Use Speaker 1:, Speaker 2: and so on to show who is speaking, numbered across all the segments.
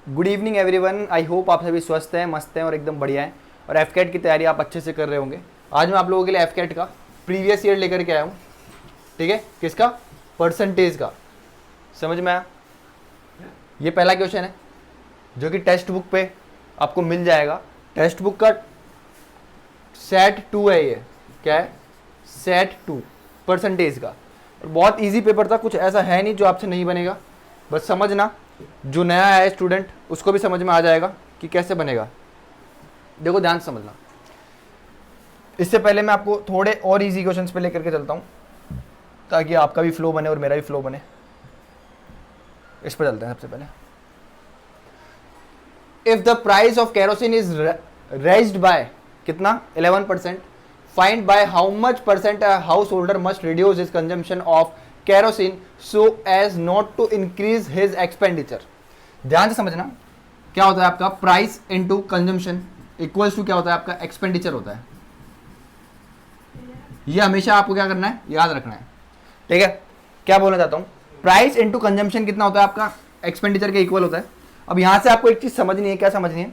Speaker 1: Good evening everyone. I hope आप सभी स्वस्थ हैं, मस्त हैं और एकदम बढ़िया हैं और एफकेट की तैयारी आप अच्छे से कर रहे होंगे। आज मैं आप लोगों के लिए एफकेट का प्रीवियस ईयर लेकर के आया हूँ। ठीक है, किसका? परसेंटेज का। समझ में आया? ये पहला क्वेश्चन है जो कि टेक्स्ट बुक पे आपको मिल जाएगा। टेक्स्ट बुक का सेट 2 है। ये क्या है? सेट 2 परसेंटेज का। और बहुत इजी पेपर था, कुछ ऐसा है नहीं जो आपसे नहीं बनेगा। बस समझना, जो नया है स्टूडेंट उसको भी समझ में आ जाएगा कि कैसे बनेगा। देखो ध्यान से समझना। इससे पहले मैं आपको थोड़े और इजी क्वेश्चंस पे लेकर के चलता हूं ताकि आपका भी फ्लो बने और मेरा भी फ्लो बने। इस पर चलते हैं सबसे पहले। If the price of kerosene is raised by कितना? 11%। Find by how much percent a householder must reduce his consumption of kerosene so as not to increase his expenditure. ध्यान से समझना, क्या होता है आपका price into consumption equals to क्या होता है आपका एक्सपेंडिचर होता है। ये हमेशा आपको क्या करना है, याद रखना है। ठीक है, क्या बोलना चाहता हूं, प्राइस इनटू कंजम्पशन कितना होता है आपका? एक्सपेंडिचर के इक्वल होता है। अब यहां से आपको एक चीज समझनी है। क्या समझनी है?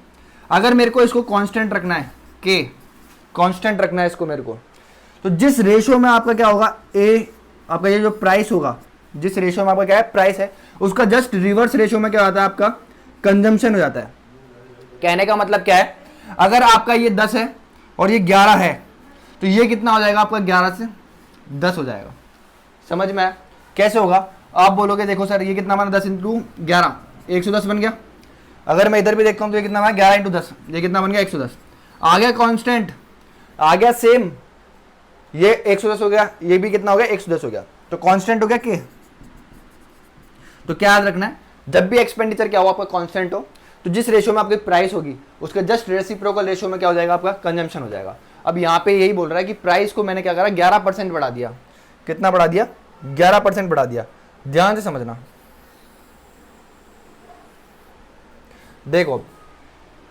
Speaker 1: अगर मेरे को इसको कांस्टेंट रखना है, के कांस्टेंट रखना है इसको मेरे को, तो जिस रेशियो में आपका क्या होगा, ए आपका ये जो प्राइस होगा, जिस रेशियो में आपका क्या है प्राइस है, उसका जस्ट रिवर्स रेशियो में क्या होता है आपका कंजम्पशन हो जाता है। कहने का मतलब क्या है, अगर आपका ये 10 है और ये 11 है तो ये कितना हो जाएगा आपका? 11 से 10 हो जाएगा। समझ में आया? कैसे होगा? आप बोलोगे देखो सर ये कितना बना, 10 इंटू 11 110 बन गया। अगर मैं इधर भी देखता हूं तो ये कितना बना? 11 इंटू 10, ये कितना बन गया? 110। आ गया कांस्टेंट, आ गया सेम, ये 110 हो गया, ये भी कितना हो गया? 110 हो गया। तो कांस्टेंट हो गया के। तो क्या याद रखना है, जब भी एक्सपेंडिचर क्या हो आपका कांस्टेंट हो, तो जिस रेशियो में आपकी प्राइस होगी उसके जस्ट रेसिप्रोकल रेशियो में क्या हो जाएगा आपका? कंजम्पशन हो जाएगा। अब यहां पे यही बोल रहा है कि प्राइस को मैंने क्या करा? 11% बढ़ा दिया। कितना बढ़ा दिया? 11% बढ़ा दिया। ध्यान से समझना। देखो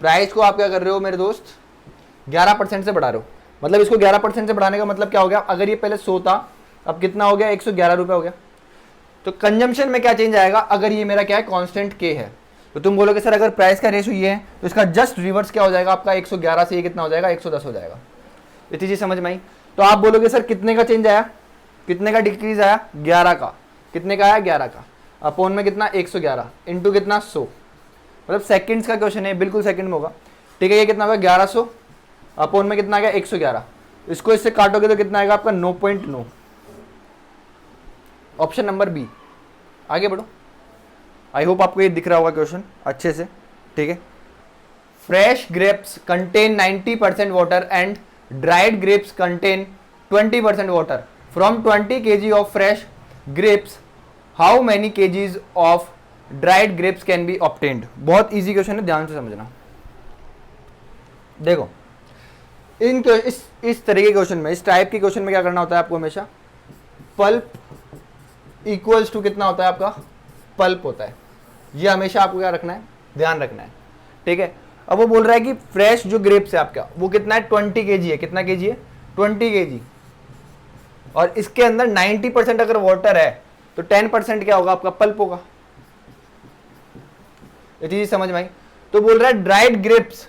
Speaker 1: प्राइस को आप क्या कर रहे हो मेरे दोस्त? 11% से बढ़ा रहे हो। मतलब इसको 11% से बढ़ाने का मतलब क्या हो गया? अगर ये पहले 100 था, अब कितना हो गया? 111 रुपए हो गया। तो कंजम्पशन में क्या चेंज आएगा? अगर ये मेरा क्या है? कांस्टेंट के है, तो तुम बोलोगे सर अगर प्राइस का रेशियो ये है तो इसका जस्ट रिवर्स क्या हो जाएगा आपका? 111 से ये कितना हो जाएगा? 110 हो जाएगा। इतनी चीज समझ में आई? तो आप बोलोगे सर कितने का चेंज आया, कितने का डिक्रीज आया? 11 का। कितने का आया? 11 का। अपॉन में कितना? 111 इंटू कितना? 100। मतलब सेकंड्स का क्वेश्चन है, बिल्कुल सेकंड में होगा। ठीक है, ये कितना होगा? 1100 अपॉन में कितना आ गया? 111। इसको इससे काटोगे तो कितना आएगा आपका? 9.9। Option number B. आगे बढ़ो। आई होप आपको ये दिख रहा होगा क्वेश्चन अच्छे से। ठीक है, fresh grapes contain 90% water and dried grapes contain 20% water. From 20 kg of fresh grapes how many kgs of dried grapes can be obtained. बहुत इजी क्वेश्चन है, ध्यान से समझना। देखो इस तरह के क्वेश्चन में, इस टाइप के क्वेश्चन में क्या करना होता है आपको हमेशा? पल्प इक्वल्स टू कितना होता है आपका? पल्प होता है। ये हमेशा आपको क्या रखना है? ध्यान रखना है। ठीक है, अब वो बोल रहा है कि फ्रेश जो ग्रेप्स है आपका वो कितना है? 20 kg है। कितना kg है? 20 kg। और इसके अंदर 90% अगर वाटर है तो 10% क्या होगा आपका? पल्प होगा। ये चीज समझ में आई? तो बोल रहा है ड्राइड ग्रेप्स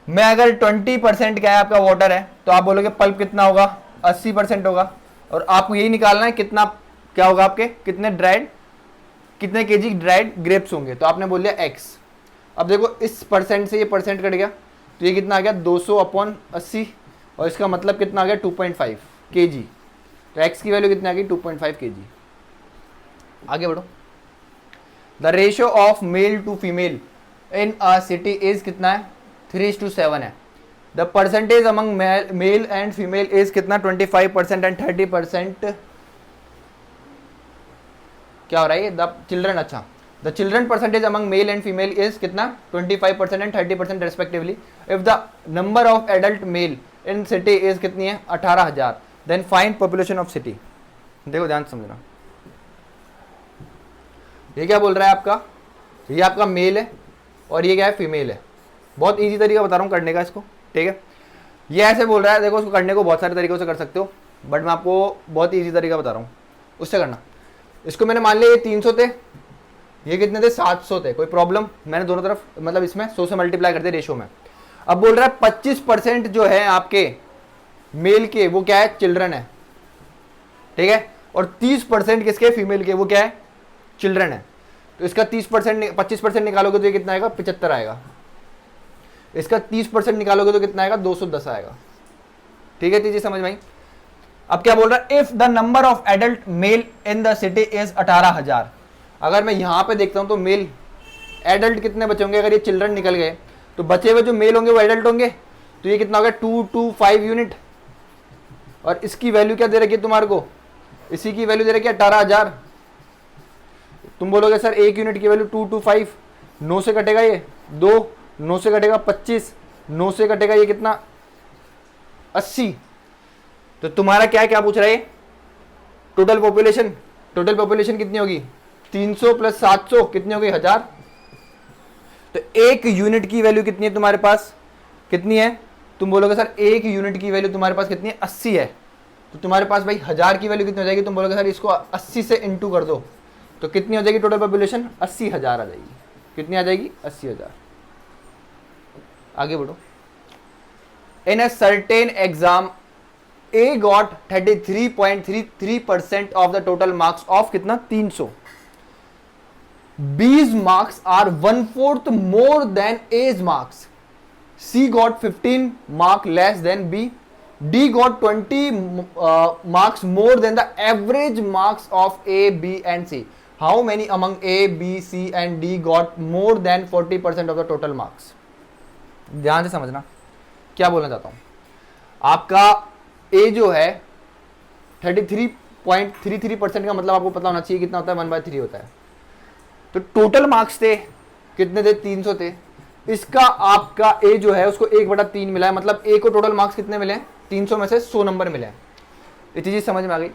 Speaker 1: में अगर 20% क्या है आपका वाटर है तो आप बोलोगे पल्प कितना होगा? 80% होगा। और आपको यही निकालना है कितना क्या होगा आपके, कितने ड्राइड, कितने केजी ड्राइड ग्रेप्स होंगे। तो आपने बोल दिया x। अब देखो इस परसेंट से ये परसेंट कट गया तो ये कितना आ गया? 200/80। और इसका मतलब कितना आ गया? 2.5 kg। तो x की वैल्यू कितनी आ गई? 2.5 kg। आगे बढ़ो। The ratio of male to female in a city is कितना है? 3:7 है। The percentage among male and female is कितना? 25% एंड 30%। क्या हो रहा है? द चिल्ड्रन, अच्छा, the children percentage among male and female is कितना? 25% and 30% respectively. If the number of adult male in city is कितनी है? 18,000। Then find population of city. देखो ध्यान समझना, ये क्या बोल रहा है आपका? ये आपका मेल है और ये क्या है? फीमेल है। बहुत इजी तरीका बता रहा हूँ करने का इसको। ठीक है, ये ऐसे बोल रहा है, देखो उसको करने को बहुत सारे तरीकों से कर सकते हो, बट मैं आपको बहुत इजी तरीका बता रहा हूँ, उससे करना। इसको मैंने मान लिया ये 300 थे, ये कितने थे 700 थे, कोई प्रॉब्लम? मैंने दोनों तरफ मतलब इसमें 100 से मल्टीप्लाई कर दिया रेशो में। अब बोल रहा है 25% जो है आपके मेल के वो क्या है, चिल्ड्रन है, ठीक है, और 30% किसके, फीमेल के, वो क्या है, चिल्ड्रन है। तो इसका 30% 25% निकालोगे तो ये कितना आएगा, 75 आएगा। इसका 30% निकालोगे तो कितना आएगा, 210 आएगा। ठीक है चीजें समझ में आई? अब क्या बोल रहा है, if the number of adult male in the city is 18,000। अगर मैं यहां पे देखता हूं तो मेल एडल्ट कितने बचे होंगे, अगर ये चिल्ड्रन निकल गए तो बचे हुए जो मेल होंगे वो एडल्ट होंगे। तो ये कितना हो गया, 225 यूनिट। और इसकी वैल्यू क्या दे रखी है तुम्हारे को, इसी की वैल्यू दे रखी है 18,000। तुम बोलोगे सर एक यूनिट की वैल्यू 225, 9 से कटेगा ये 2, 9 से कटेगा 25, 9 से कटेगा ये कितना 80। तो तुम्हारा क्या क्या पूछ रहा है, टोटल पॉपुलेशन। टोटल पॉपुलेशन कितनी होगी, 300 प्लस 700 कितनी होगी, 1000। तो एक यूनिट की वैल्यू कितनी है तुम्हारे पास, कितनी है? तुम बोलोगे सर एक यूनिट की वैल्यू तुम्हारे पास कितनी है, 80 है। तो तुम्हारे पास भाई 1000 की वैल्यू कितनी हो जाएगी, तुम बोलोगे सर इसको 80 से इंटू कर दो, तो कितनी हो जाएगी टोटल पॉपुलेशन, 80,000 आ जाएगी। कितनी आ जाएगी, 80,000। आगे बढ़ो। In a certain exam A got 33.33% of the total marks of कितना, 300. B's marks are 1/4 more than A's marks. C got 15 mark less than B. D got 20 marks more than the average marks of A, B and C. How many among A, B, C and D got more than 40% of the total marks? ध्यान से समझना क्या बोलना चाहता हूं। आपका ए जो है 33.33% का मतलब आपको पता होना चाहिए कितना होता है, 1/3 होता है। तो टोटल मार्क्स थे कितने थे, 300 थे। इसका आपका ए जो है उसको 1/3 मिला है, मतलब ए को टोटल मार्क्स कितने मिले, 300 में से 100 नंबर मिले हैं। ये चीज समझ में आ गई।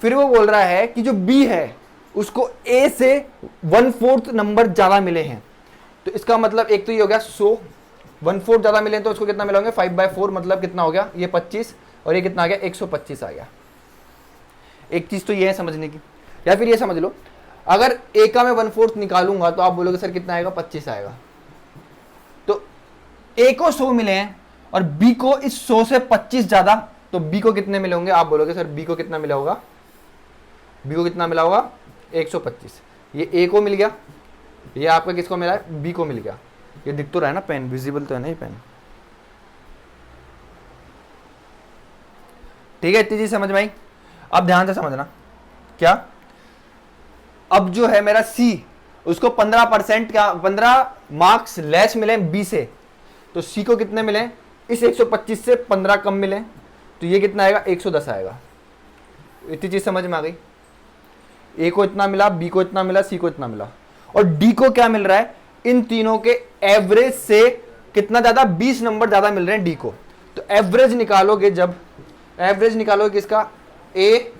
Speaker 1: फिर वो बोल रहा है कि जो बी है उसको ए से 1/4 नंबर ज्यादा मिले हैं। तो इसका मतलब एक तो ये हो गया 100, 1/4 ज्यादा मिले तो उसको कितना मिला होंगे, 5/4, मतलब कितना हो गया, ये 25 और ये कितना आ गया, 125 आ गया। एक चीज तो ये है समझने की। या फिर ये समझ लो, अगर ए का मैं 1/4 निकालूंगा तो आप बोलोगे सर कितना आएगा, 25 आएगा। तो ए को 100 मिले हैं और बी को इस 100 से 25 ज्यादा, तो बी को कितने मिले होंगे, आप बोलोगे सर बी को कितना मिला होगा, बी को कितना मिला होगा, 125। ये ए को मिल गया, ये आपका किसको मिला है, बी को मिल गया। ये दिख तो रहा है ना, पेन विजिबल तो है ना ये पेन। ठीक है, इतनी चीज समझ में आई। अब ध्यान से समझना क्या, अब जो है मेरा सी, उसको 15% का 15 मार्क्स लेस मिले बी से, तो सी को कितने मिले, इस 125 से 15 कम मिले, तो ये कितना आएगा, 110 आएगा। इतनी चीज समझ में आ गई। ए को इतना मिला, बी को इतना मिला, सी को इतना मिला, और डी को क्या मिल रहा है, इन तीनों के एवरेज से कितना ज्यादा, 20 नंबर ज्यादा मिल रहे हैं डी को। तो एवरेज निकालोगे, जब एवरेज निकालोगे किसका, ए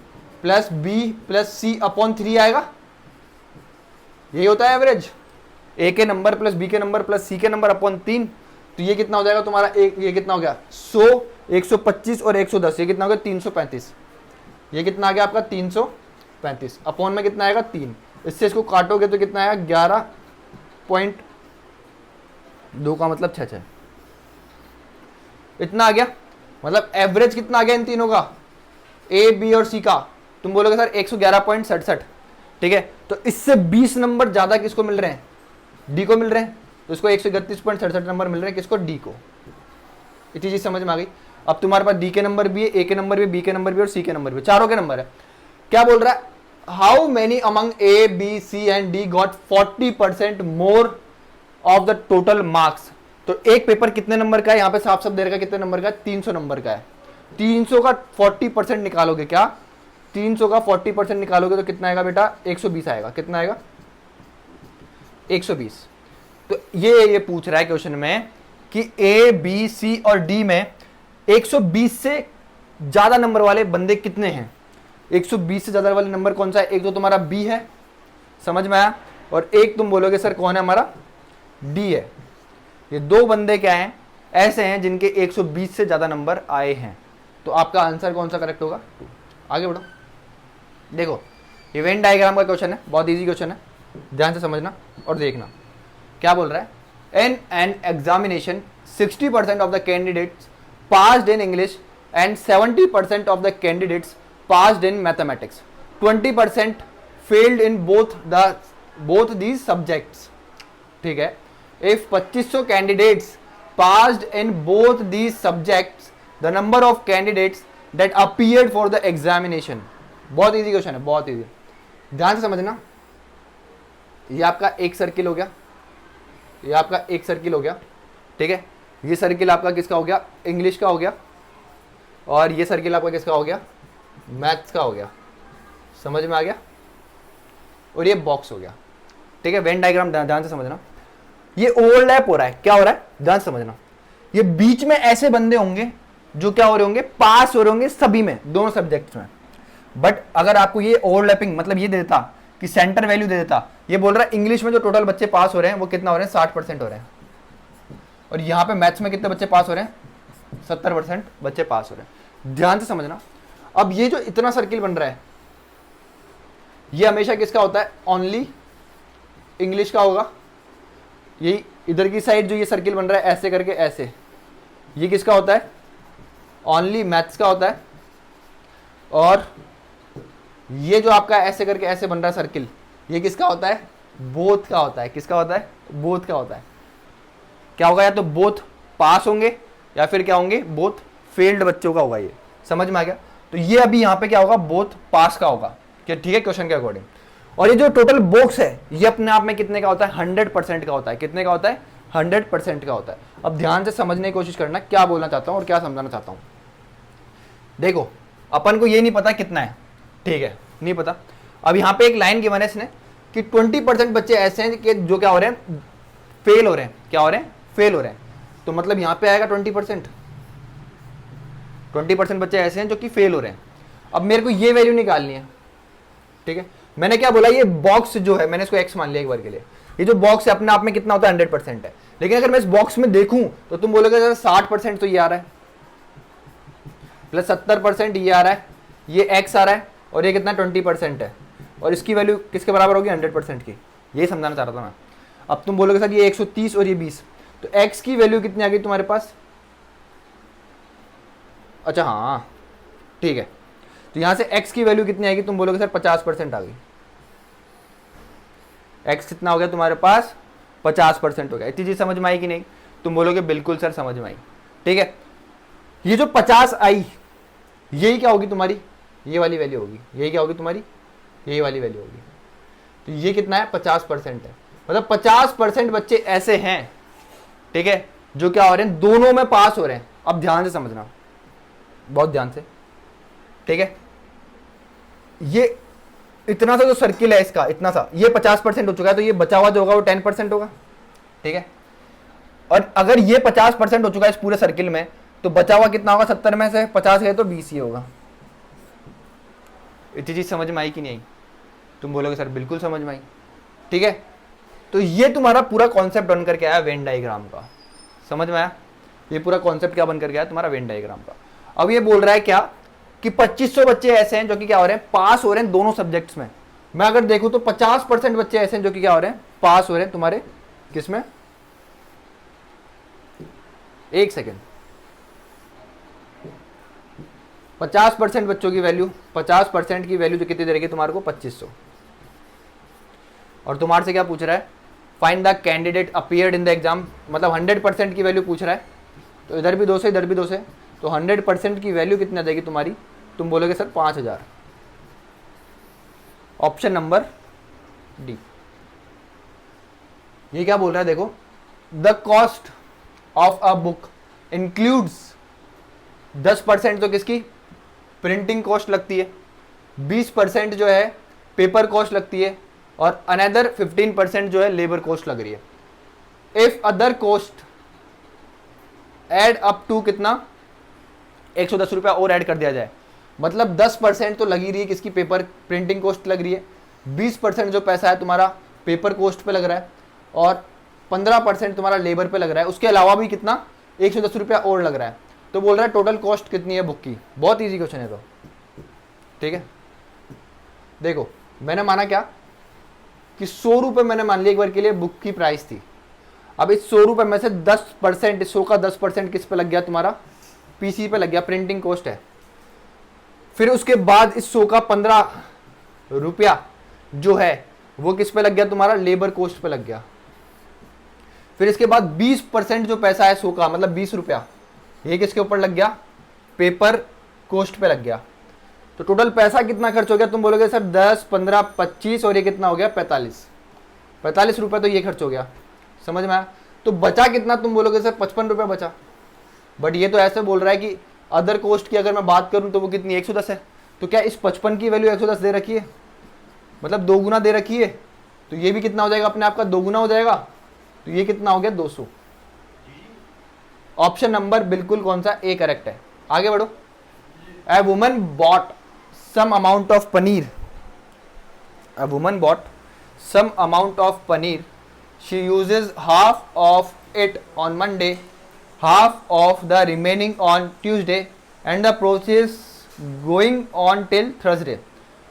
Speaker 1: प्लस बी प्लस सी अपॉन 3 आएगा। यही होता है एवरेज, ए के नंबर प्लस बी के नंबर प्लस सी के नंबर अपॉन 3। तो ये कितना हो जाएगा तुम्हारा, एक ये कितना हो गया 100, 125 और 110, ये कितना हो गया 335। ये कितना आ गया आपका 335, अपॉन में कितना आएगा 3। इससे इसको काटोगे तो कितना आएगा 11.2 का मतलब 6, इतना आ गया। मतलब एवरेज कितना आ गया इन तीनों का, ए बी और सी का, तुम बोलोगे सर 111.67। ठीक है, तो इससे 20 नंबर ज्यादा किसको मिल रहे हैं, डी को मिल रहे हैं। तो इसको 131.67 नंबर मिल रहे हैं, किसको, डी को। इतनी चीज समझ में आ गई। अब तुम्हारे पास डी के नंबर भी है, ए के नंबर भी, बी के नंबर भी और सी के नंबर भी, चारों के नंबर है। क्या बोल रहा है, how many among A B C and D got 40% more of the total marks. तो एक पेपर कितने नंबर का है, यहाँ पे साफ साफ दे रखा है कितने नंबर का है, 300 नंबर का है। 300 का 40% निकालोगे, क्या 300 का 40% निकालोगे तो कितना आएगा बेटा, 120 आएगा। कितना आएगा, 120। तो ये पूछ रहा है क्वेश्चन में कि ए बी सी और डी में 120 से ज्यादा नंबर वाले बंदे कितने हैं। 120 से ज्यादा वाले नंबर कौन सा है, एक तो तुम्हारा बी है, समझ में आया, और एक तुम बोलोगे सर कौन है, हमारा डी है। ये दो बंदे क्या हैं, ऐसे हैं जिनके 120 से ज्यादा नंबर आए हैं। तो आपका आंसर कौन सा करेक्ट होगा। आगे बढ़ो, देखो ये वेन डायग्राम का क्वेश्चन है, बहुत इजी क्वेश्चन है। ध्यान से समझना और देखना क्या बोल रहा है। In an examination 60% of the candidates passed in English and 70% of the candidates passed in mathematics, 20% failed in both these subjects. ठीक है, if 2500 candidates passed in both these subjects, the number of candidates that appeared for the examination. बहुत easy question है, बहुत easy, ध्यान से समझना। ये आपका एक सर्किल हो गया, ये आपका एक सर्किल हो गया, ठीक है। ये सर्किल आपका किसका हो गया, इंग्लिश का हो गया, और ये सर्किल आपका किसका हो गया, मैथ्स का हो गया। समझ में आ गया। और ये बॉक्स हो गया, ठीक है। वेन डायग्राम ध्यान से समझना। ये ओवरलैप हो रहा है, क्या हो रहा है, ध्यान से समझना। ये बीच में ऐसे बंदे होंगे जो क्या हो रहे होंगे, पास हो रहे होंगे सभी में, दोनों सब्जेक्ट्स में। बट अगर आपको ये ओवरलैपिंग मतलब ये दे देता कि सेंटर वैल्यू दे देता, ये बोल रहा है इंग्लिश में जो टोटल बच्चे पास हो रहे हैं वो कितना हो रहे हैं, 60% हो रहे हैं, और यहाँ पे मैथ्स में कितने बच्चे पास हो रहे हैं, 70% बच्चे पास हो रहे हैं। ध्यान से समझना। अब ये जो इतना सर्किल बन रहा है, ये हमेशा किसका होता है, ओनली इंग्लिश का होगा। ये इधर की साइड जो ये सर्किल बन रहा है ऐसे करके ऐसे, ये किसका होता है, ओनली मैथ्स का होता है। और ये जो आपका ऐसे करके ऐसे बन रहा है सर्किल, ये किसका होता है, बोथ का होता है। किसका होता है, बोथ का होता है। क्या होगा, या तो बोथ पास होंगे या फिर क्या होंगे, बोथ फेल्ड बच्चों का होगा। ये समझ में आ गया। तो ये अभी यहाँ पे क्या होगा, बोथ पास का होगा, क्या ठीक है, क्वेश्चन के अकॉर्डिंग। और ये जो टोटल बॉक्स है ये अपने आप में कितने का होता है, 100% का होता है। कितने का होता है, 100% का होता है। अब ध्यान से समझने की कोशिश करना क्या बोलना चाहता हूँ और क्या समझाना चाहता हूँ। देखो, अपन को ये नहीं पता कितना है, ठीक है, नहीं पता। अब यहाँ पे एक लाइन गिवन है इसने कि 20% बच्चे ऐसे हैं कि जो क्या हो रहे हैं, फेल हो रहे हैं। क्या हो रहे हैं, फेल हो रहे हैं। तो मतलब यहाँ पे आएगा 20%। 20% बच्चे ऐसे हैं जो कि फेल हो रहे हैं। अब मेरे को ये वैल्यू निकालनी है, ठीक है। मैंने क्या बोला, ये बॉक्स जो है मैंने इसको x मान लिया एक बार के लिए। ये जो बॉक्स है अपने आप में कितना होता है, 100% है। लेकिन अगर मैं इस बॉक्स में देखूं तो तुम बोलोगे 60% तो ये आ रहा है, प्लस 70% ये आ रहा है, ये x आ रहा है, और ये कितना 20% है। और इसकी वैल्यू किसके बराबर होगी, 100% की। यही समझाना चाह रहा था मैं। अब तुम बोलोगे सर ये 130 और ये 20, तो x की वैल्यू कितनी आ गई तुम्हारे पास, अच्छा हाँ ठीक है। तो यहां से x की वैल्यू कितनी आएगी, तुम बोलोगे सर 50% आ गई। x कितना हो गया तुम्हारे पास, 50% हो गया। इतनी चीज समझ में आई कि नहीं, तुम बोलोगे बिल्कुल सर समझ में आई, ठीक है। ये जो 50 आई, यही क्या होगी तुम्हारी, ये वाली वैल्यू होगी। यही क्या होगी तुम्हारी, यही वाली वैल्यू होगी। तो ये कितना है, 50% है। मतलब 50% बच्चे ऐसे हैं, ठीक है, जो क्या हो रहे हैं, दोनों में पास हो रहे हैं। अब ध्यान से समझना, बहुत ध्यान से, ठीक है। ये इतना सा जो सर्किल है इसका, इतना सा, ये 50% हो चुका है, तो ये बचा हुआ जो होगा वो 10% होगा, ठीक है। और अगर ये 50% हो चुका है इस पूरे सर्किल में, तो बचा हुआ कितना होगा, 70 में से 50 गए तो 20 ही होगा। इतनी चीज समझ में आई कि नहीं, तुम बोलोगे सर बिल्कुल समझ में आई, ठीक है। तो ये तुम्हारा पूरा कॉन्सेप्ट बन करके आया वेन डायग्राम का। समझ में आया, ये पूरा कॉन्सेप्ट क्या बन करके आया तुम्हारा, वेन डायग्राम का। अब ये बोल रहा है क्या कि 2500 बच्चे ऐसे हैं जो कि क्या हो रहे हैं, पास हो रहे हैं दोनों सब्जेक्ट्स में। मैं अगर देखूं तो 50% बच्चे ऐसे हैं जो कि क्या हो रहे हैं, पास हो रहे हैं तुम्हारे किसमें, एक सेकेंड, 50% बच्चों की वैल्यू, 50% की वैल्यू जो कितनी दे रही है तुम्हारे को, 2500। और तुम्हारे से क्या पूछ रहा है, find the candidate appeared in the exam, मतलब 100% की वैल्यू पूछ रहा है। तो इधर भी 2 से, इधर भी 2 से, तो 100% की वैल्यू कितनी आ जाएगी तुम्हारी, तुम बोलोगे सर 5000। Option number D. ये क्या बोल रहा है, देखो, the cost of a book includes 10% तो किसकी, प्रिंटिंग कॉस्ट लगती है, 20% जो है पेपर कॉस्ट लगती है, और अनदर 15% जो है लेबर कॉस्ट लग रही है। If other cost add up to कितना, 110 रुपया और ऐड कर दिया जाए, मतलब 10% तो लगी रही है किसकी, पेपर प्रिंटिंग कॉस्ट लग रही है, 20% जो पैसा है तुम्हारा पेपर कॉस्ट पे लग रहा है, और 15% तुम्हारा लेबर पे लग रहा है। उसके अलावा भी कितना, 110 रुपया और लग रहा है। तो बोल रहा है टोटल कॉस्ट कितनी है बुक की। बहुत ईजी क्वेश्चन है, तो ठीक है। देखो मैंने माना क्या कि 100 रुपये मैंने मान लिया एक बार के लिए बुक की प्राइस थी। अब इस 100 रुपये में से 10%, 100 का 10% किस पे लग गया तुम्हारा, पीसी पे लग गया, प्रिंटिंग कॉस्ट है। फिर उसके बाद इस 100 का 15 रुपया जो है वो किस पे लग गया तुम्हारा, लेबर कॉस्ट पे लग गया। फिर इसके बाद 20% जो पैसा है 100 का, मतलब 20 रुपया, ये किसके ऊपर लग गया, पेपर कॉस्ट पे लग गया। तो टोटल पैसा कितना खर्च हो गया, तुम बोलोगे सर 10, 15, 25 और ये कितना हो गया 45 रुपए तो ये खर्च हो गया। समझ में आया? तो बचा कितना, तुम बोलोगे सर 55 रुपये बचा। बट ये तो ऐसे बोल रहा है कि अदर कॉस्ट की अगर मैं बात करूं तो वो कितनी 110 है। तो क्या इस 55 की वैल्यू 110 दे रखी है, मतलब 2 गुना दे रखी है। तो ये भी कितना हो जाएगा अपने आप का, 2 गुना हो जाएगा। तो ये कितना हो गया 200। ऑप्शन नंबर बिल्कुल कौन सा, ए करेक्ट है। आगे बढ़ो। A woman bought some amount of paneer, a woman bought some amount of paneer. She uses half of it on Monday, half of the remaining on Tuesday, and the process going on till Thursday.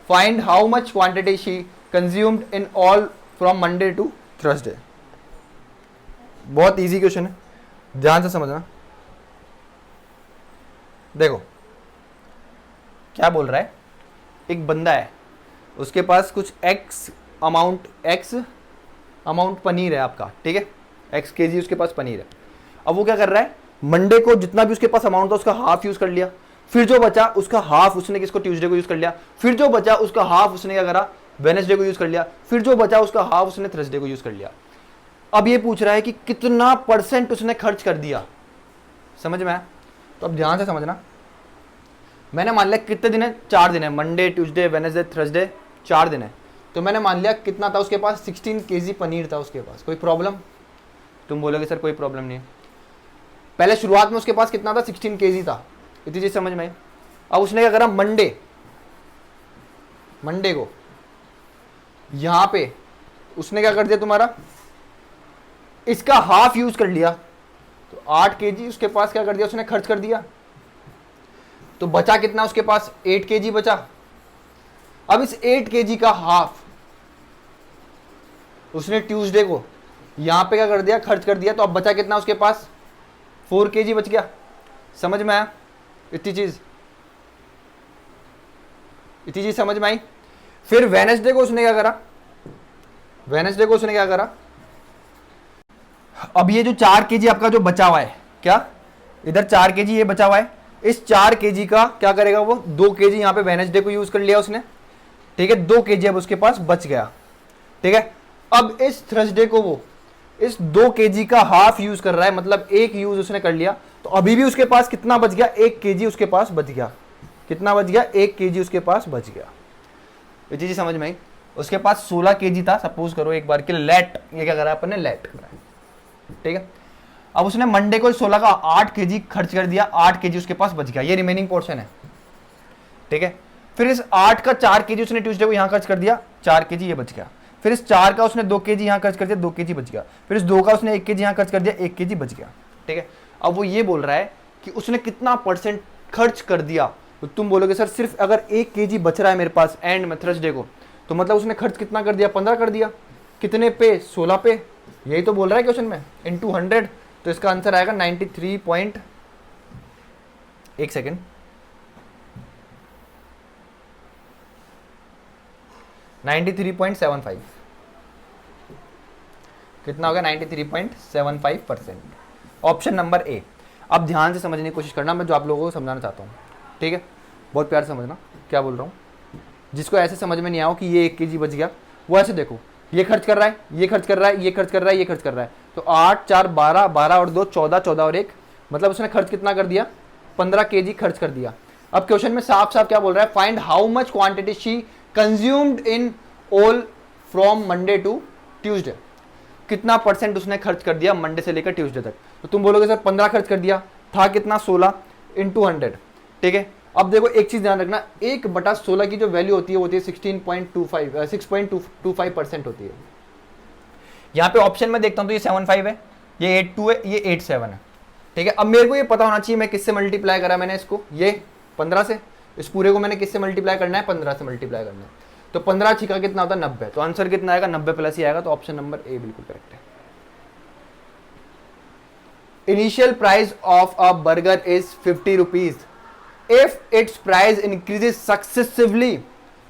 Speaker 1: Find how much quantity she consumed in all from Monday to Thursday. बहुत easy question है, ध्यान से समझना। देखो क्या बोल रहा है, एक बंदा है, उसके पास कुछ एक्स अमाउंट पनीर है आपका, ठीक है, एक्स केजी उसके पास पनीर है। अब वो क्या कर रहा है, मंडे को जितना भी उसके पास अमाउंट था उसका हाफ यूज कर लिया, फिर जो बचा उसका हाफ उसने किसको, ट्यूसडे को यूज कर लिया, फिर जो बचा उसका हाफ उसने क्या करा, वेडनेसडे को यूज कर लिया, फिर जो बचा उसका हाफ उसने थर्सडे को यूज कर लिया। अब ये पूछ रहा है कि कितना % उसने खर्च कर दिया। समझ में आया? तो अब ध्यान से समझना। मैंने मान लिया कितने दिन है, 4 दिन है, मंडे, ट्यूसडे, वेडनेसडे, थर्सडे, 4 दिन है। तो मैंने मान लिया कितना था उसके पास, 16 केजी पनीर था उसके पास। कोई प्रॉब्लम? तुम बोलोगे सर कोई प्रॉब्लम नहीं है। पहले शुरुआत में उसके पास कितना था, 16 केजी था। इतनी चीज समझ में आई। अब उसने क्या करा, मंडे को यहां पे उसने क्या कर दिया तुम्हारा, इसका हाफ यूज कर लिया। तो 8 केजी उसके पास क्या कर दिया, उसने खर्च कर दिया। तो बचा कितना उसके पास, 8 केजी बचा। अब इस 8 केजी का हाफ उसने ट्यूसडे को यहां पे क्या कर दिया, खर्च कर दिया। तो अब बचा कितना उसके पास, 4 केजी बच गया। समझ में आया? इतनी चीज समझ में आई। फिर वेडनेसडे को उसने क्या करा, अब ये जो 4 केजी आपका जो बचा हुआ है, क्या इधर 4 केजी ये बचा हुआ है, इस 4 केजी का क्या करेगा वो, 2 केजी यहाँ पे वेडनेसडे को यूज कर लिया उसने, ठीक है, 2 केजी अब उसके पास बच गया, ठीक है। अब इस थर्सडे को वो इस 2 केजी का हाफ यूज कर रहा है, मतलब 1 यूज उसने कर लिया। तो अभी भी उसके पास कितना बच गया, 1 केजी उसके पास बच गया। कितना बच गया, 1 केजी उसके पास बच गया। ये चीज समझ में आई। उसके पास 16 केजी था, सपोज करो एक बार के लेट, ये क्या करा अपन ने, लेट करा, ठीक है। अब उसने मंडे को 16 का 8 केजी खर्च कर दिया, 8 केजी उसके पास बच गया, ये रिमेनिंग पोर्शन है, ठीक है। फिर इस 8 का 4 केजी उसने ट्यूसडे को यहां खर्च कर दिया, 4 केजी ये बच गया। फिर इस 4 का उसने 2 केजी यहां खर्च कर दिया, 2 केजी बच गया। फिर इस 2 का उसने 1 केजी यहां खर्च कर दिया, 1 केजी बच गया, ठीक है। अब वो ये बोल रहा है कि उसने कितना % खर्च कर दिया। तो तुम बोलोगे सर सिर्फ अगर 1 केजी बच रहा है मेरे पास एंड में थर्सडे को, तो मतलब उसने खर्च कितना कर दिया, 15 कर दिया। कितने पे, 16 पे, यही तो बोल रहा है क्वेश्चन में, इनटू 100। तो इसका आंसर आएगा 93 एक सेकेंड, 93.75। कितना हो गया, 93.75%। Option number A. अब ध्यान से समझने की कोशिश करना, मैं जो आप लोगों को समझाना चाहता हूँ, ठीक है, बहुत प्यार से समझना क्या बोल रहा हूँ। जिसको ऐसे समझ में नहीं आओ कि ये 1 केजी बच गया, वो ऐसे देखो, ये खर्च कर रहा है, ये खर्च कर रहा है, ये खर्च कर रहा है, ये खर्च कर रहा है। तो 8, 4, 12, 12 और 2, 14, 14 और 1, मतलब उसने खर्च कितना कर दिया, 15 केजी खर्च कर दिया। अब क्वेश्चन में साफ साफ क्या बोल रहा है, find how much quantity she consumed in all from Monday to Tuesday. कितना % उसने खर्च कर दिया मंडे से लेकर ट्यूसडे तक। तो तुम बोलोगे सर 15 खर्च कर दिया, था कितना, 16 इंटू 100, ठीक है। अब देखो एक चीज ध्यान रखना, 1/16 की जो वैल्यू होती है 6.25% होती है। यहाँ पे ऑप्शन में देखता हूँ तो ये 75 है, ये 82 है, ये 87 है, ठीक है। अब मेरे को ये पता होना चाहिए मैं किससे मल्टीप्लाई करा मैंने इसको, ये 15 से, इस पूरे को मैंने किससे मल्टीप्लाई करना है, 15 से मल्टीप्लाई करना है। तो 15 छिका कितना होता है 90, तो आंसर कितना आएगा 90 प्लस ही आएगा, तो ऑप्शन नंबर ए बिल्कुल करेक्ट है। Initial price of a burger is 50 rupees if its price increases successively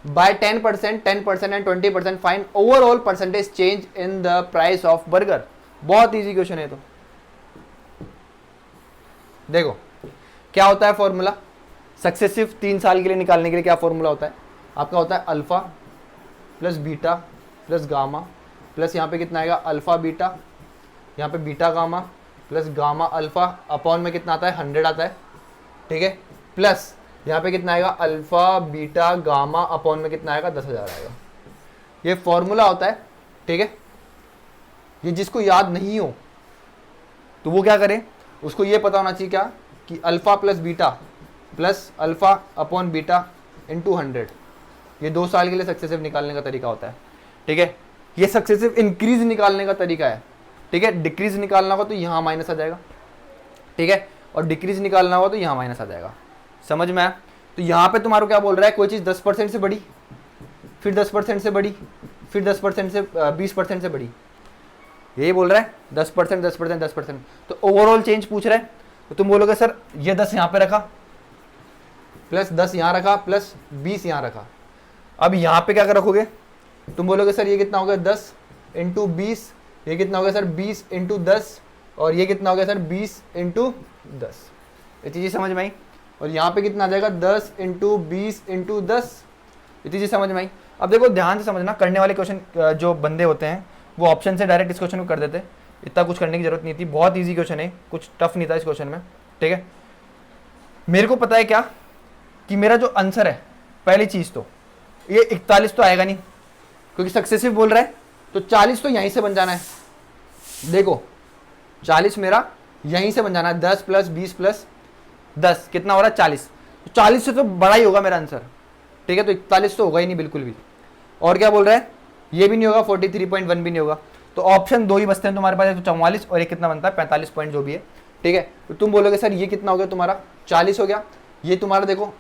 Speaker 1: by 10%, 10% and 20%, find overall percentage change in the price of burger. बहुत इजी क्वेश्चन है। तो देखो क्या होता है फॉर्मूला सक्सेसिव 3 साल के लिए निकालने के लिए, क्या फॉर्मूला होता है आपका, होता है alpha plus beta plus gamma plus यहाँ पे कितना आएगा अल्फा बीटा, यहाँ पे beta gamma plus gamma alpha upon में कितना आता है 100 आता है, ठीक है, प्लस यहाँ पे कितना आएगा अल्फा बीटा गामा अपॉन में कितना आएगा 10,000 आएगा। ये फॉर्मूला होता है, ठीक है। ये जिसको याद नहीं हो तो वो क्या करे, उसको ये पता होना चाहिए क्या कि alpha plus beta plus alpha upon beta into 100, ये 2 साल के लिए सक्सेसिव निकालने का तरीका होता है, ठीक है। ये सक्सेसिव इंक्रीज निकालने का तरीका है, ठीक है। डिक्रीज निकालना होगा तो यहाँ माइनस आ जाएगा, ठीक है, और डिक्रीज निकालना होगा तो यहाँ माइनस आ जाएगा। समझ में आया? तो यहाँ पे तुम्हारा क्या बोल रहा है, कोई चीज़ 10% से बड़ी, फिर 10% से बड़ी, फिर 10% से 20% से बड़ी, यही बोल रहा है 10%, 10%, 10%। तो ओवरऑल चेंज पूछ रहा है, तो तुम बोलोगे सर ये 10 यहाँ पे रखा प्लस 10 यहाँ रखा प्लस 20 यहाँ रखा। अब यहाँ पे क्या कर रखोगे, तुम बोलोगे सर ये कितना हो गया 10 इंटू 20, ये कितना हो गया सर 20 इंटू 10, और ये कितना हो गया सर 20 इंटू 10। ये चीज़ें समझ में आई? और यहाँ पे कितना आ जाएगा 10 इंटू 20 इंटू 10। ये चीज़ें समझ में आई? अब देखो ध्यान से समझना, करने वाले क्वेश्चन जो बंदे होते हैं वो ऑप्शन से डायरेक्ट इस क्वेश्चन को कर देते, इतना कुछ करने की जरूरत नहीं थी। बहुत ईजी क्वेश्चन है, कुछ टफ नहीं था इस क्वेश्चन में, ठीक है। मेरे को पता है क्या कि मेरा जो आंसर है, पहली चीज़ तो ये 41 तो आएगा नहीं क्योंकि सक्सेसिव बोल रहा है, तो 40 तो यहीं से बन जाना है। देखो 40 मेरा यहीं से बन जाना है, 10 प्लस 20 प्लस 10 कितना हो रहा है 40, तो 40 से तो बड़ा ही होगा मेरा आंसर, ठीक है। तो 41 तो होगा ही नहीं बिल्कुल भी। और क्या बोल रहा है, ये भी नहीं होगा, 43.1 भी नहीं होगा। तो ऑप्शन 2 ही बचते हैं तुम्हारे पास, एक तो 44 और एक कितना बनता है 45 पॉइंट जो भी है, ठीक है। तो तुम बोलोगे सर ये कितना हो गया तुम्हारा 40 हो गया, ये तुम्हारा देखो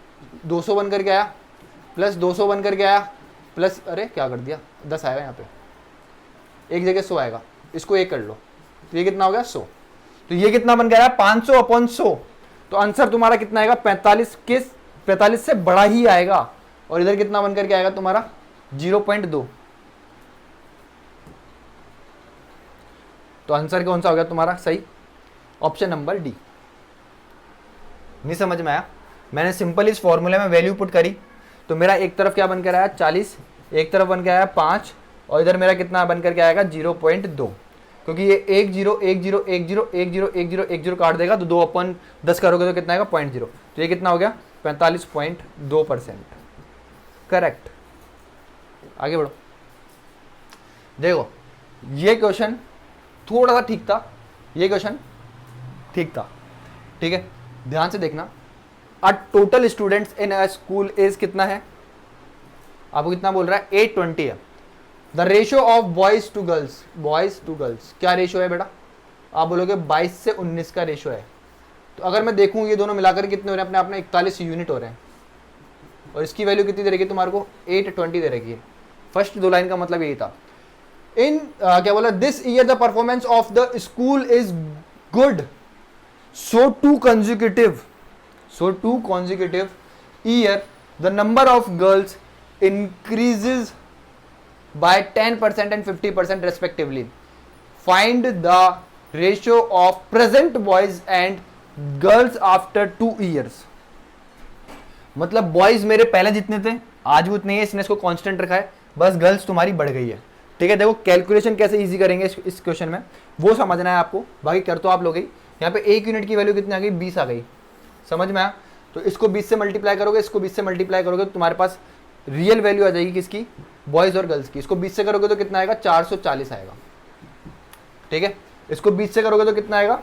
Speaker 1: 200 बन करके आया प्लस 200 बन करके आया प्लस, अरे क्या कर दिया 10 आएगा यहाँ पे, एक जगह 100 आएगा, इसको एक कर लो, तो ये कितना हो गया 100। तो ये कितना बन गया 500 अपॉन 100, तो आंसर तुम्हारा कितना आएगा 45 से बड़ा ही आएगा। और इधर कितना बन करके आएगा तुम्हारा 0.2। तो आंसर कौन सा हो गया तुम्हारा सही, ऑप्शन नंबर डी। नहीं समझ में आया? मैंने सिंपल इस फॉर्मूले में वैल्यू पुट करी, तो मेरा एक तरफ क्या बनकर आया 40, एक तरफ बन के आया 5, और इधर मेरा कितना बन करके आएगा 0.2, क्योंकि ये 1 0 1 0 1 0 1 0 1 0 1 0 काट देगा, तो 2/10 करोगे तो कितना आएगा 0.0, तो ये कितना हो गया 45.2%। करेक्ट। आगे बढ़ो। देखो ये क्वेश्चन थोड़ा सा ठीक था, ये क्वेश्चन ठीक था, ठीक है। ध्यान से देखना, a total students in a school is कितना है, आपको कितना बोल रहा है 820 है। The ratio of boys to girls क्या रेशियो है बेटा, आप बोलोगे 22 से 19 का रेशियो है। तो अगर मैं देखूं ये दोनों मिलाकर कितने हो रहे हैं, अपने आप में 41 यूनिट हो रहे हैं, और इसकी वैल्यू कितनी दे रखी है तुम्हारे को 820 दे रखी है। फर्स्ट 2 लाइन का मतलब यही था। इन क्या बोला, this year the performance of the school is good, so two consecutive year the number of girls increases by 10% and 50% respectively. Find the ratio of present boys and girls after 2 years. मतलब boys मेरे पहले जितने थे आज भी उतने ही, इसने इसको कांस्टेंट रखा है, बस गर्ल्स तुम्हारी बढ़ गई है, ठीक है। देखो कैलकुलेशन कैसे इजी करेंगे इस क्वेश्चन में वो समझना है आपको, बाकी कर तो आप लोग ही। यहाँ पे 1 यूनिट की वैल्यू कितनी आ गई 20 आ गई, समझ में आया? तो इसको 20 से मल्टीप्लाई करोगे, इसको 20 से मल्टीप्लाई करोगे तो तुम्हारे पास रियल वैल्यू आ जाएगी किसकी, बॉयज और गर्ल्स की। इसको 20 से करोगे तो कितना आएगा 440 आएगा, ठीक है। इसको 20 से करोगे तो कितना आएगा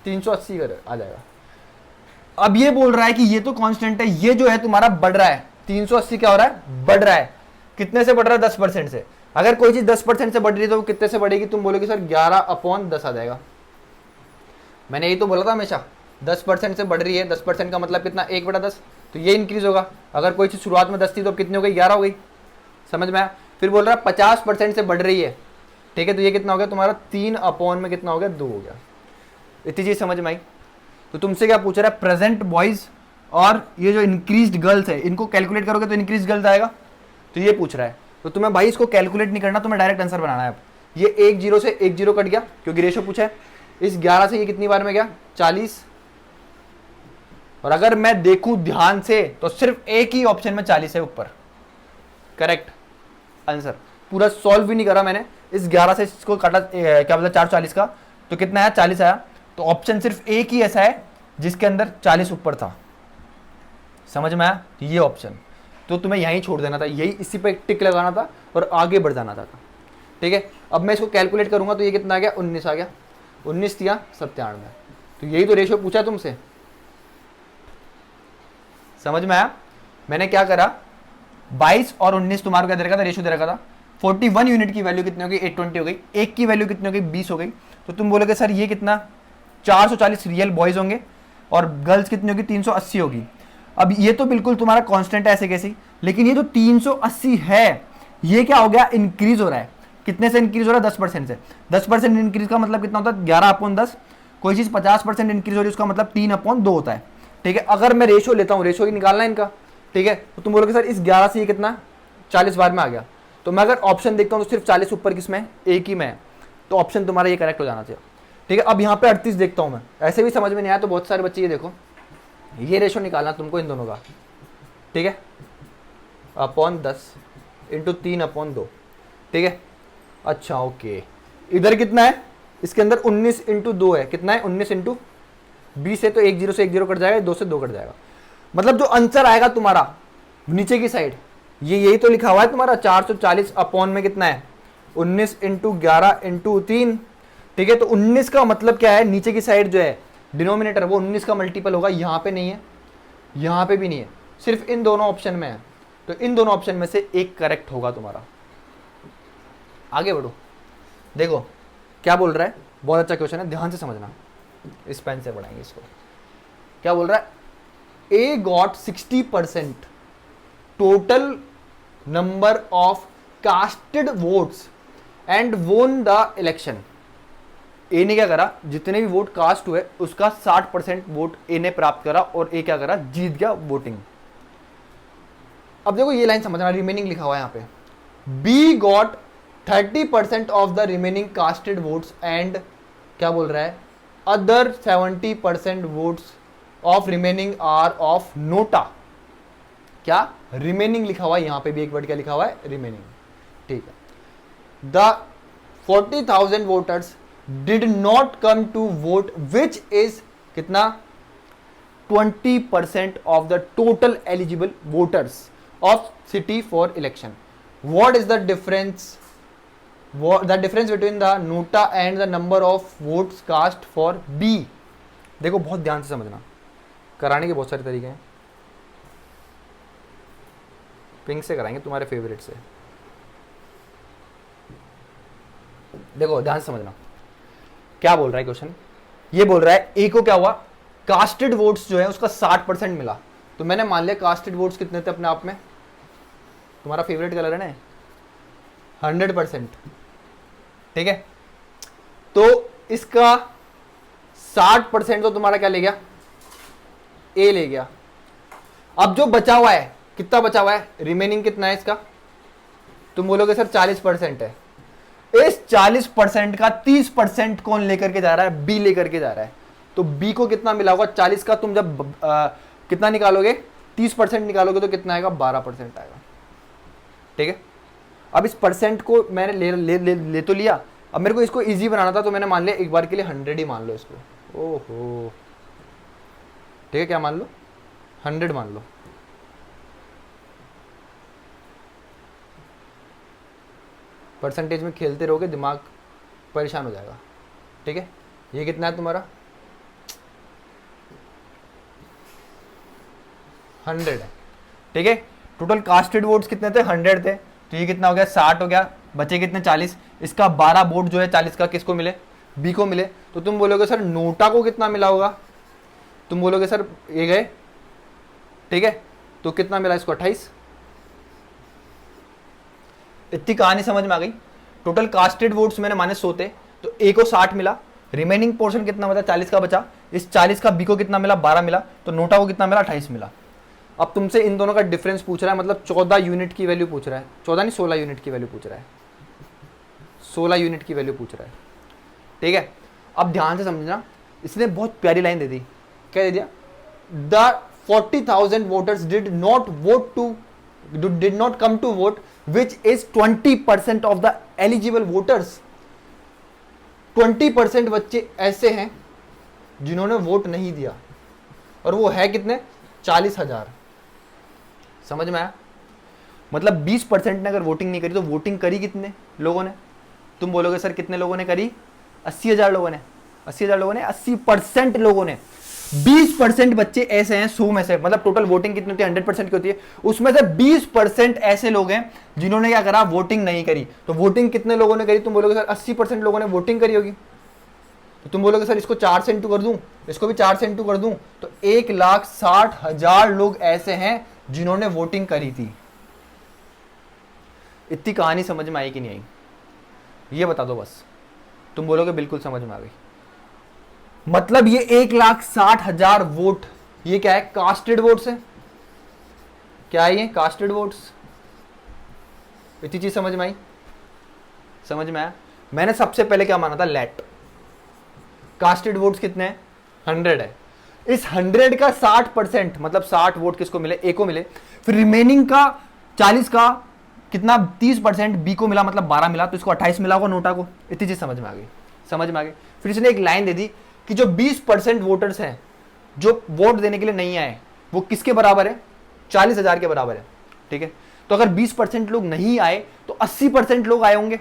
Speaker 1: 380 आ जाएगा। अब ये बोल रहा है कि ये तो कांस्टेंट है, ये जो है तुम्हारा बढ़ रहा है, 380 क्या हो रहा है बढ़ रहा है। कितने से बढ़ रहा है 10% से। अगर कोई चीज 10% से बढ़ रही है तो वो कितने से बढ़ेगी, तुम बोलोगे सर 11/10 आ जाएगा। मैंने यही तो बोला था हमेशा, 10% से बढ़ रही है, 10% का मतलब कितना 1/10, तो ये इंक्रीज होगा। अगर कोई चीज शुरुआत में 10 थी तो अब कितनी हो गई 11 हो गई, समझ में आया? फिर बोल रहा है 50% से बढ़ रही है, ठीक है, तो ये कितना हो गया तुम्हारा 3 अपॉन में कितना हो गया 2 हो गया। इतनी चीज समझ में आई? तो तुमसे क्या पूछ रहा है, प्रेजेंट बॉयज और ये जो इंक्रीज्ड गर्ल्स है इनको कैलकुलेट करोगे तो इंक्रीज गर्ल्स आएगा, तो ये पूछ रहा है। तो तुम्हें भाई इसको कैलकुलेट नहीं करना, तुम्हें डायरेक्ट आंसर बनाना है। अब ये 1 0 से 1 0 कट गया क्योंकि रेशो पूछा है। इस 11 से ये कितनी बार में गया 40, और अगर मैं देखूं ध्यान से तो सिर्फ एक ही ऑप्शन में 40 है ऊपर, करेक्ट आंसर। पूरा सॉल्व भी नहीं करा मैंने, इस 11 से इसको काटा क्या बोला 440 का, तो कितना आया 40 आया। तो ऑप्शन सिर्फ एक ही ऐसा है जिसके अंदर 40 ऊपर था, समझ में आया? ये ऑप्शन तो तुम्हें यहीं छोड़ देना था, यही इसी पे टिक लगाना था और आगे बढ़ जाना था, ठीक है। अब मैं इसको कैलकुलेट करूंगा तो ये कितना आ गया 19 आ गया, 19 दिया 97, तो यही तो रेशियो पूछा है तुमसे, समझ में आया? मैंने क्या करा 22 और 19 तुम्हारा क्या दे रखा था, रेशियो दे रखा था। 41 यूनिट की वैल्यू कितनी हो गई 820 हो गई, एक की वैल्यू कितनी हो गई 20 हो गई। तो तुम बोलोगे सर ये कितना 440 रियल बॉयज होंगे और गर्ल्स कितनी होगी 380 होगी। अब ये तो बिल्कुल तुम्हारा कांस्टेंट है ऐसे कैसे, लेकिन ये जो 380 है ये क्या हो गया इंक्रीज हो रहा है। कितने से इंक्रीज हो रहा है 10% से। 10% इंक्रीज का मतलब कितना होता है 11/10। कोई चीज 50% इंक्रीज हो रही है उसका मतलब 3/2 होता है, ठीक है। अगर मैं रेशो लेता हूँ, रेशो ही निकालना है इनका, ठीक है। तो तुम बोलोगे सर इस 11 से ये कितना 40 बार में आ गया, तो मैं अगर ऑप्शन देखता हूँ तो सिर्फ 40 ऊपर किसमें है, एक ही में है, तो ऑप्शन तुम्हारा ये करेक्ट हो जाना चाहिए, ठीक है। अब यहाँ पे 38 देखता हूँ मैं, ऐसे भी समझ में नहीं आया तो बहुत सारे बच्चे ये देखो, ये रेशो निकालना तुमको इन दोनों का, ठीक है, अपॉन 10 इंटू 3/2, ठीक है। अच्छा ओके, इधर कितना है इसके अंदर 19 इंटू 2 है, कितना है 19 इंटू 20 है, तो 1 0 से 1 0 कट जाएगा, 2 से 2 कट जाएगा। मतलब जो आंसर आएगा तुम्हारा नीचे की साइड, ये यही तो लिखा हुआ है तुम्हारा 440 अपॉन में कितना है 19 इंटू 11 इंटू 3, ठीक है। तो 19 का मतलब क्या है, नीचे की साइड जो है डिनोमिनेटर वो 19 का मल्टीपल होगा, यहाँ पे नहीं है, यहाँ पे भी नहीं है, सिर्फ इन दोनों ऑप्शन में है। तो इन दोनों ऑप्शन में से एक करेक्ट होगा तुम्हारा। आगे बढ़ो, देखो क्या बोल रहा है, बहुत अच्छा क्वेश्चन है, ध्यान से समझना, इस पेन से पढ़ाएंगे इसको। क्या बोल रहा है, A got 60% total number of casted votes and won the election. A ने क्या करा, जितने भी वोट कास्ट हुए उसका 60% वोट ए ने प्राप्त करा और ए क्या करा, जीत गया वोटिंग। अब देखो ये लाइन समझना, रिमेनिंग लिखा हुआ है यहाँ पे, B got 30% of the remaining casted votes and क्या बोल रहा है, other 70% votes of remaining are of NOTA. क्या रिमेनिंग लिखा हुआ है यहाँ पे भी, एक वर्ड क्या लिखा हुआ है रिमेनिंग, ठीक है। The 40,000 voters did not come to vote which is कितना 20% of the total eligible voters of city for election. What is the difference, the difference between the NOTA and the number of votes cast for B. देखो बहुत ध्यान से समझना, कराने के बहुत सारे तरीके हैं, पिंक से कराएंगे तुम्हारे फेवरेट से। देखो ध्यान से समझना क्या बोल रहा है क्वेश्चन, ये बोल रहा है ए को क्या हुआ, कास्टेड वोट्स जो है उसका 60% मिला। तो मैंने मान लिया कास्टेड वोट्स कितने थे अपने आप में, तुम्हारा फेवरेट कलर है ना 100%, ठीक है। तो इसका 60% तो तुम्हारा क्या ले गया, ए ले गया। अब जो बचा हुआ है, कितना बचा हुआ है, रिमेनिंग कितना है इसका, तुम बोलोगे सर 40% है। इस 40% का 30% कौन लेकर के जा रहा है, बी लेकर के जा रहा है। तो बी को कितना मिला होगा, 40 का तुम जब कितना निकालोगे 30% निकालोगे तो कितना आएगा 12% आएगा, ठीक है। अब इस परसेंट को मैंने ले तो लिया, अब मेरे को इसको इजी बनाना था तो मैंने मान लिया एक बार के लिए 100 ही मान लो इसको, ओहो ठीक है, क्या मान लो 100 मान लो। परसेंटेज में खेलते रहोगे दिमाग परेशान हो जाएगा, ठीक है। ये कितना है तुम्हारा 100 है, ठीक है। टोटल कास्टेड वोट्स कितने थे 100 थे, तो ये कितना हो गया 60 हो गया, बचे कितने 40। इसका 12 वोट जो है 40 का किसको मिले, बी को मिले। तो तुम बोलोगे सर नोटा को कितना मिला होगा, तुम बोलोगे सर ये गए, ठीक है। तो कितना मिला इसको 28, इतनी कहानी समझ में आ गई। टोटल कास्टेड वोट्स मैंने माने 100 थे, तो ए को 60 मिला, रिमेनिंग पोर्शन कितना बचा, 40 का बचा। इस 40 का बी को कितना मिला, 12 मिला, तो नोटा को कितना मिला, 28 मिला। अब तुमसे इन दोनों का डिफरेंस पूछ रहा है, मतलब 14 यूनिट की वैल्यू पूछ रहा है, 14 नहीं 16 यूनिट की वैल्यू पूछ रहा है, 16 यूनिट की वैल्यू पूछ रहा है, ठीक है। अब ध्यान से समझना, इसने बहुत प्यारी लाइन दे दी, क्या दे दिया, the 40,000 voters did not come to vote which is 20% of the eligible voters. 20% बच्चे ऐसे हैं जिन्होंने वोट नहीं दिया, और वो है कितने, 40,000। समझ में आया? मतलब 20% ने अगर वोटिंग नहीं करी तो वोटिंग करी कितने लोगों ने? तुम बोलोगे सर कितने लोगों ने करी, 80,000 लोगों ने, 80,000 लोगों ने, 80% लोगों ने। 20% बच्चे ऐसे हैं 100 में से, मतलब टोटल वोटिंग कितनी होती है, 100% की होती है, उसमें से 20% ऐसे लोग हैं जिन्होंने क्या करा, वोटिंग नहीं करी। तो वोटिंग कितने लोगों ने करी? तुम बोलोगे सर 80% लोगों ने वोटिंग करी होगी। तो तुम बोलोगे सर इसको 4 से इंटू कर दूं, इसको भी 4 से इंटू कर दूं, तो 1,60,000 लोग ऐसे हैं जिन्होंने वोटिंग करी थी। इतनी कहानी समझ में आई कि नहीं आई, ये बता दो बस। तुम बोलोगे बिल्कुल समझ में आ गई। मतलब ये 1,60,000 वोट, ये क्या है, कास्टेड वोट्स है। क्या है ये, कास्टेड वोट्स। इतनी चीज समझ में आई, समझ में आया? मैंने सबसे पहले क्या माना था, लेट कास्टेड वोट्स कितने हैं, 100 है। इस 100 का 60%, मतलब 60 वोट किसको मिले, ए को मिले, फिर रिमेनिंग का 40 का कितना, 30% बी को मिला, मतलब 12 मिला, तो इसको 28 मिला होगा नोटा को। इतनी चीज समझ में आ गई, समझ में आ गई। फिर इसने एक लाइन दे दी कि जो 20% वोटर्स हैं जो वोट देने के लिए नहीं आए, वो किसके बराबर है, 40,000 के बराबर है, ठीक है। तो अगर 20% लोग नहीं आए तो 80% लोग आए होंगे,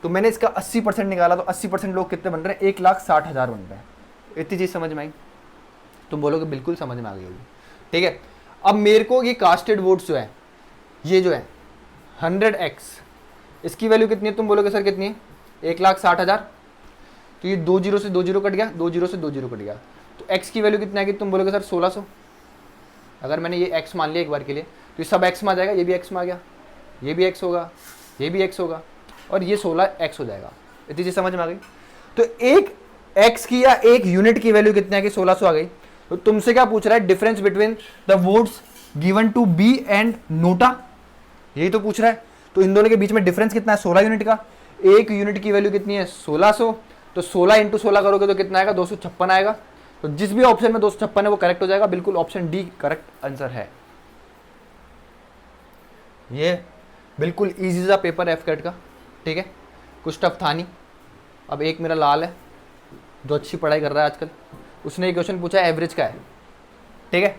Speaker 1: तो मैंने इसका 80% निकाला, तो 80% लोग कितने बन रहे हैं, 1,60,000 बन रहे हैं। इतनी चीज समझ में आई? तुम बोलोगे बिल्कुल समझ में आ गई होगी, ठीक है। अब मेरे को ये कास्टेड वोट्स जो है, ये जो है 100x, इसकी वैल्यू कितनी है? तुम बोलोगे सर कितनी है, 1,60,000। तो ये 2 जीरो से 2 जीरो कट गया, 2 जीरो से 2 जीरो कट गया, तो x की वैल्यू कितनी आएगी? तुम बोलोगे सर 1600। अगर मैंने ये x मान लिया एक बार के लिए, तो ये सब x में आ जाएगा, ये भी x में आ गया, ये भी x होगा, ये भी x होगा, और ये 16x हो जाएगा। इतनी चीज समझ में आ गई? तो एक x की या एक यूनिट की वैल्यू कितनी आ गई, 1600 आ गई। तो तुमसे क्या पूछ रहा है, difference between the votes given to B and NOTA, यही तो पूछ रहा है। तो इन दोनों के बीच में डिफरेंस कितना है, 16 यूनिट का। एक यूनिट की वैल्यू कितनी है, 1600, तो 16 इंटू 16 करोगे तो कितना आएगा, 256 आएगा। तो जिस भी ऑप्शन में 256 है वो करेक्ट हो जाएगा, बिल्कुल ऑप्शन डी करेक्ट आंसर है। ये बिल्कुल इजी सा पेपर एफ कैट का, ठीक है, कुछ टफ था नहीं। अब एक मेरा लाल है जो अच्छी पढ़ाई कर रहा है आजकल, उसने एक क्वेश्चन पूछा एवरेज का है, ठीक है,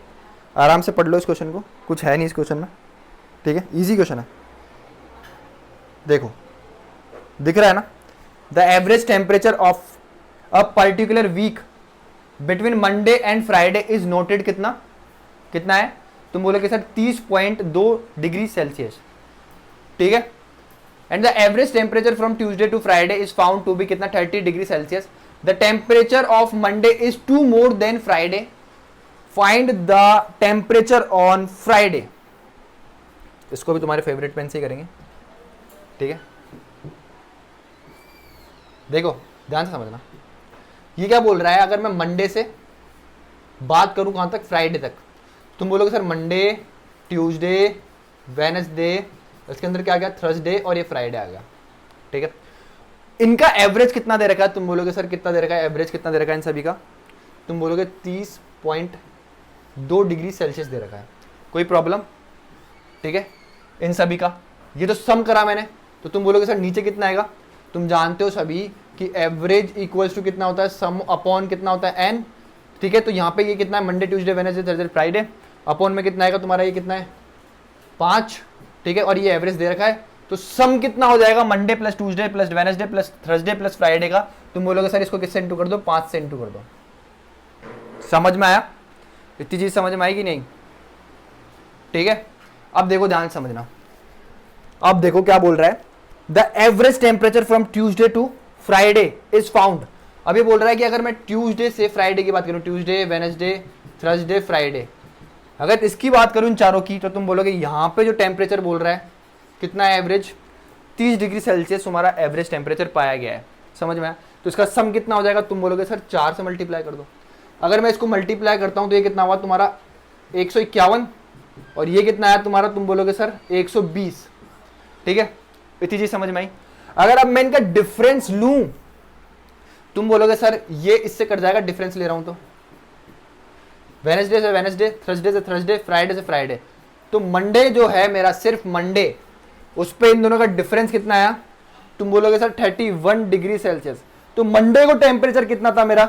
Speaker 1: आराम से पढ़ लो इस क्वेश्चन को, कुछ है नहीं इस क्वेश्चन में, ठीक है, इजी क्वेश्चन है। देखो दिख रहा है ना, the average temperature of a particular week between Monday and Friday is noted, कितना कितना है? तुम बोलोगे सर 30.2 डिग्री सेल्सियस, ठीक है। And the average temperature from Tuesday to Friday is found to be कितना, 30 degree Celsius. The temperature of Monday is 2 more than Friday, find the temperature on Friday. इसको भी तुम्हारे फेवरेट पेन से ही करेंगे, ठीक है। देखो ध्यान से समझना, ये क्या बोल रहा है, अगर मैं मंडे से बात करूं कहां तक, फ्राइडे तक, तुम बोलोगे सर मंडे, ट्यूसडे, वेडनेसडे, इसके अंदर क्या आ गया, थर्सडे, और ये फ्राइडे आ गया, ठीक है। इनका एवरेज कितना दे रखा है? तुम बोलोगे सर कितना दे रखा है, एवरेज कितना दे रखा है इन सभी का? तुम बोलोगे 30.2 डिग्री सेल्सियस दे रखा है। कोई प्रॉब्लम, ठीक है, इन सभी का। ये तो सम करा मैंने, तो तुम बोलोगे सर नीचे कितना आएगा? तुम जानते हो सभी कि एवरेज इक्वल्स टू कितना होता है, सम अपॉन कितना होता है, एन, ठीक है। तो यहाँ पे ये कितना है, Monday, Tuesday, Wednesday, Thursday, Friday, upon में कितना आएगा तुम्हारा, ये कितना है, 5, ठीक है, और ये एवरेज दे रखा है। तो सम कितना हो जाएगा, Monday plus Tuesday plus Wednesday plus Thursday plus Friday का? तुम बोलोगे सर इसको किससे इंटू कर दो, 5 से इंटू कर दो। समझ में आया? इतनी चीज समझ में आई कि नहीं, ठीक है। अब देखो ध्यान से समझना, अब देखो क्या बोल रहा है, the average temperature from Tuesday to Friday is found. अब ये बोल रहा है कि अगर मैं ट्यूसडे से फ्राइडे की बात करूं, ट्यूसडे, वेडनेसडे, थर्सडे, फ्राइडे, अगर इसकी बात करूं इन चारों की, तो तुम बोलोगे यहां पे जो टेम्परेचर बोल रहा है कितना है एवरेज, 30 डिग्री सेल्सियस हमारा एवरेज टेम्परेचर पाया गया है। समझ में आया? तो इसका सम कितना हो जाएगा? तुम बोलोगे सर 4 से मल्टीप्लाई कर दो। अगर मैं इसको मल्टीप्लाई करता हूँ तो ये कितना हुआ तुम्हारा 151, और ये कितना आया तुम्हारा? तुम बोलोगे सर 120। ठीक है, इतनी चीज समझ में आई। अगर अब मैं इनका डिफरेंस लूं, तुम बोलोगे सर ये इससे कट जाएगा, डिफरेंस ले रहा हूं तो वेडनेसडे से वेडनेसडे, थर्सडे से थर्सडे, फ्राइडे से फ्राइडे। तो मंडे जो है मेरा, सिर्फ मंडे, उस पे इन दोनों का डिफरेंस कितना आया? तुम बोलोगे सर 31 डिग्री सेल्सियस। तो मंडे को टेम्परेचर कितना था मेरा?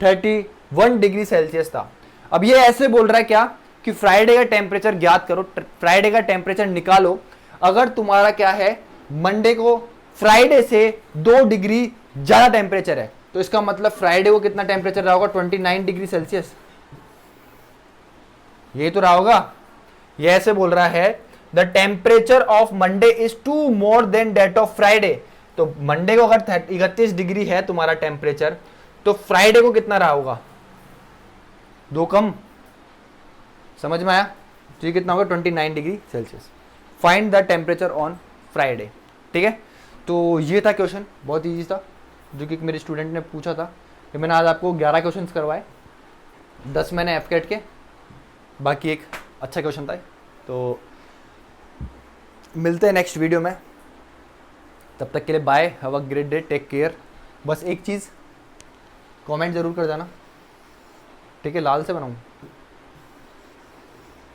Speaker 1: 31 डिग्री सेल्सियस था। अब ये ऐसे बोल रहा है क्या कि फ्राइडे का टेम्परेचर ज्ञात करो, फ्राइडे का टेम्परेचर निकालो। अगर तुम्हारा क्या है, मंडे को फ्राइडे से 2 डिग्री ज्यादा टेम्परेचर है, तो इसका मतलब फ्राइडे को कितना टेम्परेचर रहा होगा? 29 डिग्री सेल्सियस। ये तो रहा होगा। ये ऐसे बोल रहा है the temperature of Monday is two more than that of Friday. तो मंडे को अगर 31 डिग्री है तुम्हारा टेम्परेचर, तो फ्राइडे को कितना रहा होगा? 2 कम। समझ में आया? तो ये कितना होगा? 29 degree Celsius. Find the temperature on Friday. ठीक है, तो ये था क्वेश्चन, बहुत ईजी था, जो कि मेरे स्टूडेंट ने पूछा था। कि मैंने आज आपको 11 क्वेश्चन करवाए, 10 मैंने एफकेट के, बाकी एक अच्छा क्वेश्चन था। तो मिलते हैं नेक्स्ट वीडियो में, तब तक के लिए bye, have a great day, take care. बस एक चीज़ कमेंट ज़रूर कर जाना, ठीक है? लाल से बनाऊँ,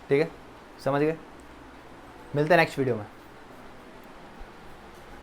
Speaker 1: ठीक है? समझ गए? मिलते हैं नेक्स्ट वीडियो में।